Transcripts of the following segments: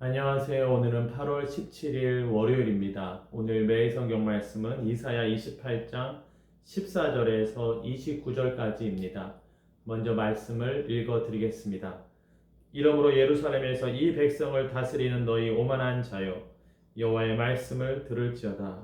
안녕하세요. 오늘은 8월 17일 월요일입니다. 오늘 매일 성경 말씀은 이사야 28장 14절에서 29절까지입니다. 먼저 말씀을 읽어 드리겠습니다. 이러므로 예루살렘에서 이 백성을 다스리는 너희 오만한 자여, 여호와의 말씀을 들을지어다.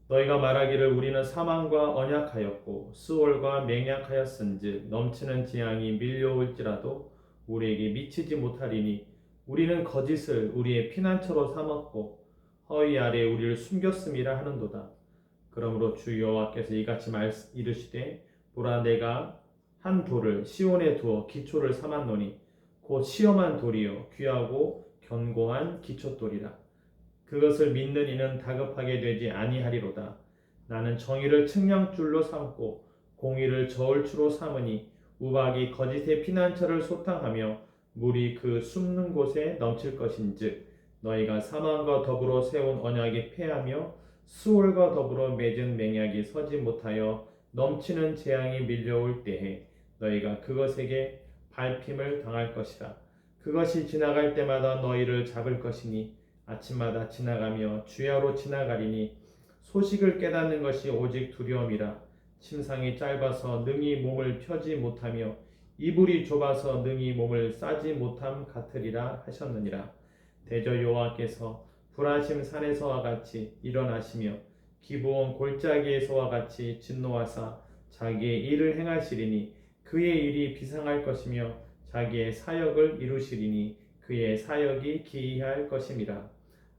너희가 말하기를 우리는 사망과 언약하였고 수월과 맹약하였은즉 넘치는 재앙이 밀려올지라도 우리에게 미치지 못하리니 우리는 거짓을 우리의 피난처로 삼았고 허위 아래 우리를 숨겼음이라 하는도다. 그러므로 주 여호와께서 이같이 이르시되 보라 내가 한 돌을 시온에 두어 기초를 삼았노니 곧 시험한 돌이요 귀하고 견고한 기초돌이라. 그것을 믿는 이는 다급하게 되지 아니하리로다. 나는 정의를 측량줄로 삼고 공의를 저울추로 삼으니 우박이 거짓의 피난처를 소탕하며 물이 그 숨는 곳에 넘칠 것인즉 너희가 사망과 더불어 세운 언약이 패하며 수월과 더불어 맺은 맹약이 서지 못하여 넘치는 재앙이 밀려올 때에 너희가 그것에게 밟힘을 당할 것이라. 그것이 지나갈 때마다 너희를 잡을 것이니 아침마다 지나가며 주야로 지나가리니 소식을 깨닫는 것이 오직 두려움이라. 침상이 짧아서 능히 몸을 펴지 못하며 이불이 좁아서 능히 몸을 싸지 못함 같으리라 하셨느니라. 대저 여호와께서 불하심 산에서와 같이 일어나시며 기브온 골짜기에서와 같이 진노하사 자기의 일을 행하시리니 그의 일이 비상할 것이며 자기의 사역을 이루시리니 그의 사역이 기이할 것임이라.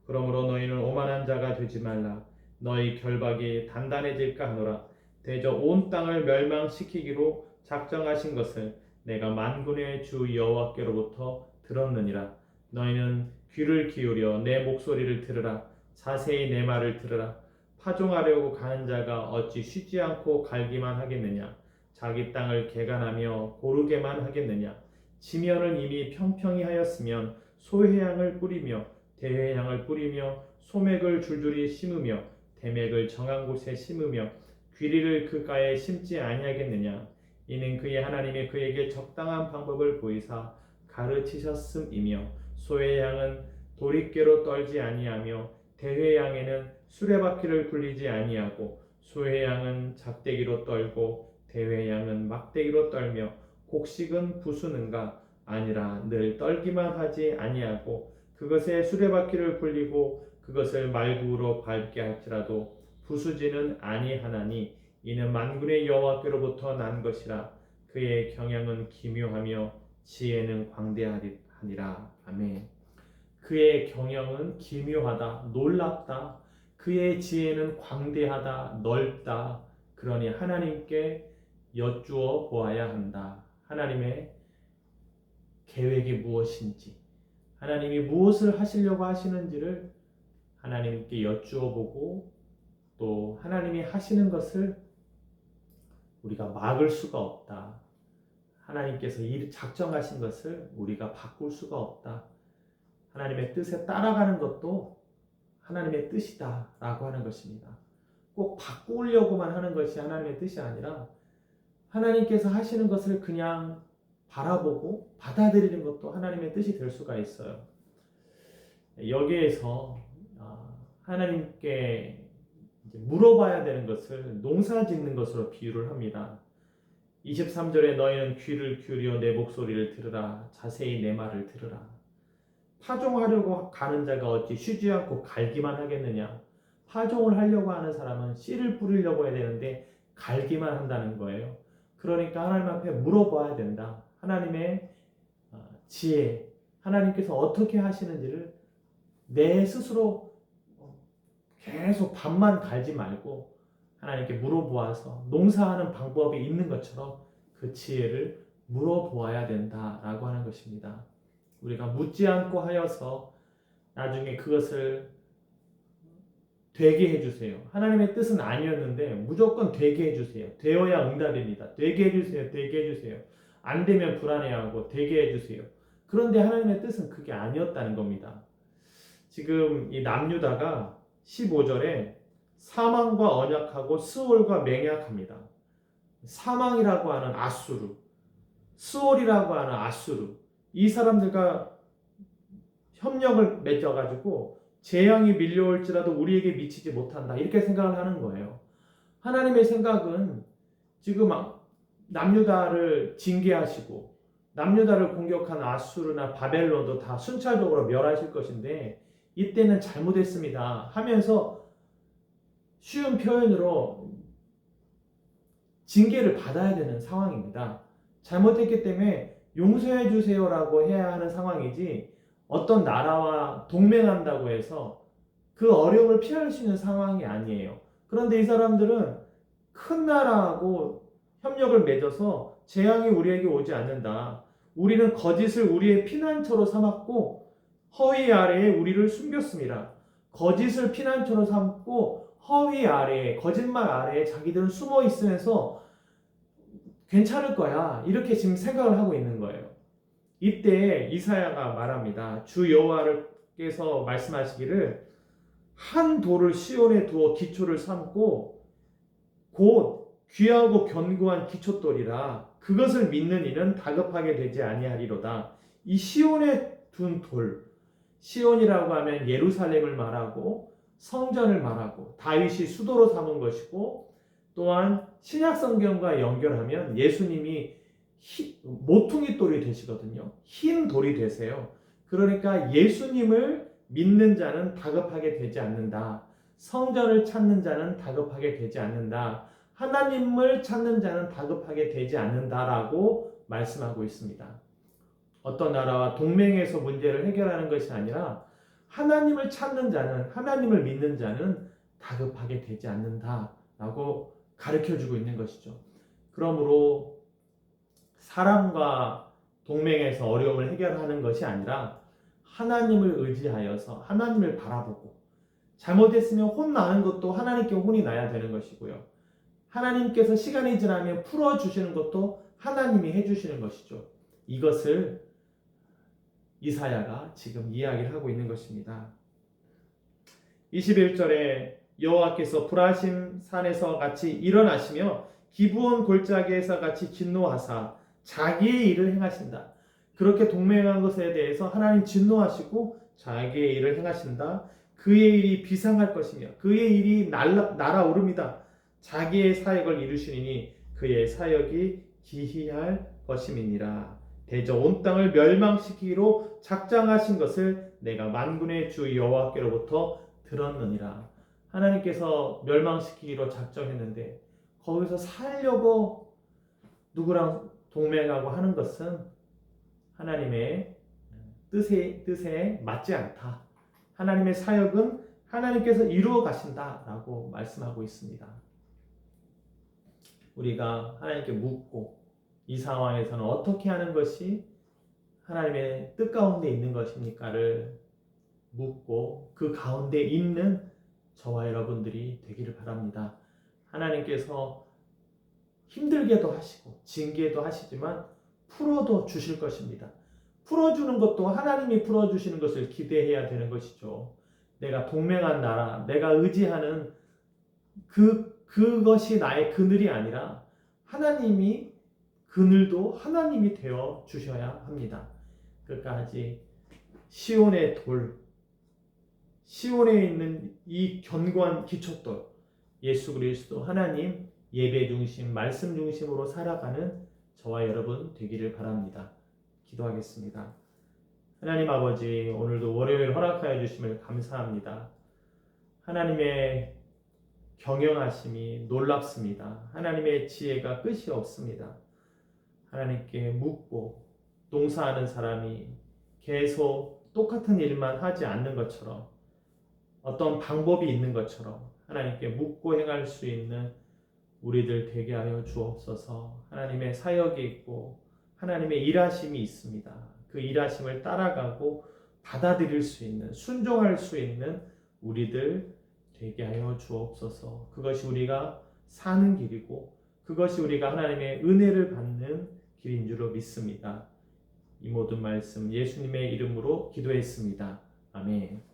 그러므로 너희는 오만한 자가 되지 말라. 너희 결박이 단단해질까 하노라. 대저 온 땅을 멸망시키기로 작정하신 것을 내가 만군의 주 여호와께로부터 들었느니라. 너희는 귀를 기울여 내 목소리를 들으라. 자세히 내 말을 들으라. 파종하려고 가는 자가 어찌 쉬지 않고 갈기만 하겠느냐. 자기 땅을 개간하며 고르게만 하겠느냐. 지면을 이미 평평히 하였으면 소회향을 뿌리며 대회향을 뿌리며 소맥을 줄줄이 심으며 대맥을 정한 곳에 심으며 귀리를 그 가에 심지 아니하겠느냐. 이는 그의 하나님이 그에게 적당한 방법을 보이사 가르치셨음이며 소회향은 도리깨로 떨지 아니하며 대회향에는 수레바퀴를 굴리지 아니하고 소회향은 작대기로 떨고 대회향은 막대기로 떨며 곡식은 부수는가 아니라 늘 떨기만 하지 아니하고 그것에 수레바퀴를 굴리고 그것을 말구로 밟게 할지라도 부수지는 아니하나니 이는 만군의 여호와께로부터 난 것이라. 그의 경영은 기묘하며 지혜는 광대하니라. 아멘. 그의 경영은 기묘하다, 놀랍다. 그의 지혜는 광대하다, 넓다. 그러니 하나님께 여쭈어 보아야 한다. 하나님의 계획이 무엇인지, 하나님이 무엇을 하시려고 하시는지를 하나님께 여쭈어 보고 또 하나님이 하시는 것을 우리가 막을 수가 없다. 하나님께서 작정하신 것을 우리가 바꿀 수가 없다. 하나님의 뜻에 따라가는 것도 하나님의 뜻이다 라고 하는 것입니다. 꼭 바꾸려고만 하는 것이 하나님의 뜻이 아니라 하나님께서 하시는 것을 그냥 바라보고 받아들이는 것도 하나님의 뜻이 될 수가 있어요. 여기에서 하나님께 물어봐야 되는 것을 농사 짓는 것으로 비유를 합니다. 23절에 너희는 귀를 기울여 내 목소리를 들으라. 자세히 내 말을 들으라. 파종하려고 가는 자가 어찌 쉬지 않고 갈기만 하겠느냐. 파종을 하려고 하는 사람은 씨를 뿌리려고 해야 되는데 갈기만 한다는 거예요. 그러니까 하나님 앞에 물어봐야 된다. 하나님의 지혜, 하나님께서 어떻게 하시는지를 내 스스로 계속 밭만 갈지 말고 하나님께 물어보아서 농사하는 방법이 있는 것처럼 그 지혜를 물어보아야 된다라고 하는 것입니다. 우리가 묻지 않고 하여서 나중에 그것을 되게 해주세요. 하나님의 뜻은 아니었는데 무조건 되게 해주세요. 되어야 응답입니다. 되게 해주세요. 되게 해주세요. 안 되면 불안해하고 되게 해주세요. 그런데 하나님의 뜻은 그게 아니었다는 겁니다. 지금 이 남유다가 15절에 사망과 언약하고 스올과 맹약합니다. 사망이라고 하는 아수르, 스올이라고 하는 아수르, 이 사람들과 협력을 맺어가지고 재앙이 밀려올지라도 우리에게 미치지 못한다, 이렇게 생각을 하는 거예요. 하나님의 생각은 지금 남유다를 징계하시고 남유다를 공격한 아수르나 바벨론도 다 순차적으로 멸하실 것인데 이때는 잘못했습니다 하면서 쉬운 표현으로 징계를 받아야 되는 상황입니다. 잘못했기 때문에 용서해 주세요라고 해야 하는 상황이지, 어떤 나라와 동맹한다고 해서 그 어려움을 피할 수 있는 상황이 아니에요. 그런데 이 사람들은 큰 나라하고 협력을 맺어서 재앙이 우리에게 오지 않는다, 우리는 거짓을 우리의 피난처로 삼았고 허위 아래에 우리를 숨겼습니다. 거짓을 피난처로 삼고 허위 아래에, 거짓말 아래에 자기들은 숨어 있으면서 괜찮을 거야, 이렇게 지금 생각을 하고 있는 거예요. 이때 이사야가 말합니다. 주 여호와께서 말씀하시기를 한 돌을 시온에 두어 기초를 삼고 곧 귀하고 견고한 기초돌이라 그것을 믿는 이는 다급하게 되지 아니하리로다. 이 시온에 둔 돌, 시온이라고 하면 예루살렘을 말하고 성전을 말하고 다윗이 수도로 삼은 것이고, 또한 신약 성경과 연결하면 예수님이 모퉁이 돌이 되시거든요. 흰 돌이 되세요. 그러니까 예수님을 믿는 자는 다급하게 되지 않는다. 성전을 찾는 자는 다급하게 되지 않는다. 하나님을 찾는 자는 다급하게 되지 않는다라고 말씀하고 있습니다. 어떤 나라와 동맹해서 문제를 해결하는 것이 아니라 하나님을 찾는 자는, 하나님을 믿는 자는 다급하게 되지 않는다라고 가르쳐주고 있는 것이죠. 그러므로 사람과 동맹해서 어려움을 해결하는 것이 아니라 하나님을 의지하여서 하나님을 바라보고, 잘못했으면 혼나는 것도 하나님께 혼이 나야 되는 것이고요, 하나님께서 시간이 지나면 풀어주시는 것도 하나님이 해주시는 것이죠. 이것을 이사야가 지금 이야기를 하고 있는 것입니다. 21절에 여호와께서 브라심 산에서 같이 일어나시며 기브온 골짜기에서 같이 진노하사 자기의 일을 행하신다. 그렇게 동맹한 것에 대해서 하나님 진노하시고 자기의 일을 행하신다. 그의 일이 비상할 것이며 그의 일이 날아오릅니다. 자기의 사역을 이루시니 그의 사역이 기이할 것임이니라. 대저 온 땅을 멸망시키기로 작정하신 것을 내가 만군의 주 여호와께로부터 들었느니라. 하나님께서 멸망시키기로 작정했는데 거기서 살려고 누구랑 동맹하고 하는 것은 하나님의 뜻에 맞지 않다. 하나님의 사역은 하나님께서 이루어 가신다라고 말씀하고 있습니다. 우리가 하나님께 묻고 이 상황에서는 어떻게 하는 것이 하나님의 뜻 가운데 있는 것입니까를 묻고 그 가운데 있는 저와 여러분들이 되기를 바랍니다. 하나님께서 힘들게도 하시고 징계도 하시지만 풀어도 주실 것입니다. 풀어주는 것도 하나님이 풀어주시는 것을 기대해야 되는 것이죠. 내가 동맹한 나라, 내가 의지하는 그것이 나의 그늘이 아니라 하나님이 그늘도 하나님이 되어 주셔야 합니다. 끝까지 시온의 돌, 시온에 있는 이 견고한 기초돌, 예수 그리스도 하나님 예배 중심, 말씀 중심으로 살아가는 저와 여러분 되기를 바랍니다. 기도하겠습니다. 하나님 아버지, 오늘도 월요일 허락하여 주심을 감사합니다. 하나님의 경영하심이 놀랍습니다. 하나님의 지혜가 끝이 없습니다. 하나님께 묻고 농사하는 사람이 계속 똑같은 일만 하지 않는 것처럼, 어떤 방법이 있는 것처럼 하나님께 묻고 행할 수 있는 우리들 되게 하여 주옵소서. 하나님의 사역이 있고 하나님의 일하심이 있습니다. 그 일하심을 따라가고 받아들일 수 있는, 순종할 수 있는 우리들 되게 하여 주옵소서. 그것이 우리가 사는 길이고 그것이 우리가 하나님의 은혜를 받는 길인 줄로 믿습니다. 이 모든 말씀 예수님의 이름으로 기도했습니다. 아멘.